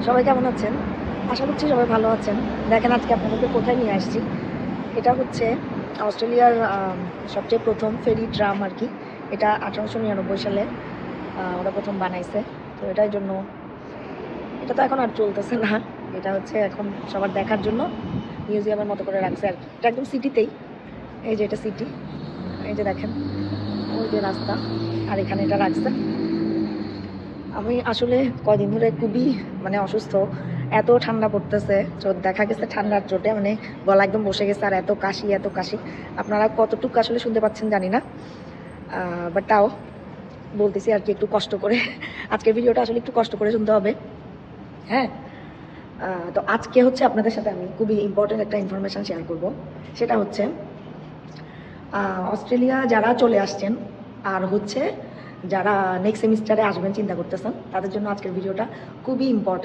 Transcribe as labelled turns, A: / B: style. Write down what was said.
A: সবাই কেমন আছেন? আশা করছি সবাই ভালো আছেন। দেখেন আজকে আপনাদেরকে কোথায় নিয়ে আসছি। এটা হচ্ছে অস্ট্রেলিয়ার সবচেয়ে প্রথম ফেরি ট্রাম আর কি। এটা 1899 সালে ওরা প্রথম বানাইছে। তো এটার জন্য এটা তো এখন আর চলতেছে না। এটা হচ্ছে এখন সবার দেখার জন্য মিউজিয়ামের মতো করে রাখছে আর কি। এটা একদম সিটিতেই। এই যে এটা সিটি। এই যে দেখেন ওই যে রাস্তা আর এখানে এটা রাখছে। আমি আসলে কয়দিন ধরে খুবই মানে অসুস্থ। এত ঠান্ডা পড়তেছে, তো দেখা গেছে ঠান্ডার চোটে মানে গলা একদম বসে গেছে আর এত কাশি এত কাশি। আপনারা কতটুকু আসলে শুনতে পাচ্ছেন জানি না, বাট তাও বলতেছি আর কি একটু কষ্ট করে। আজকের ভিডিওটা আসলে একটু কষ্ট করে শুনতে হবে। হ্যাঁ, তো আজকে হচ্ছে আপনাদের সাথে আমি খুবই ইম্পর্টেন্ট একটা ইনফরমেশান শেয়ার করব। সেটা হচ্ছে অস্ট্রেলিয়া যারা চলে আসছেন আর হচ্ছে যারা নেক্সট সেমিস্টারে আসবেন চিন্তা করতেছেন, তাদের জন্য আজকের ভিডিওটা খুবই ইম্পর্টেন্ট।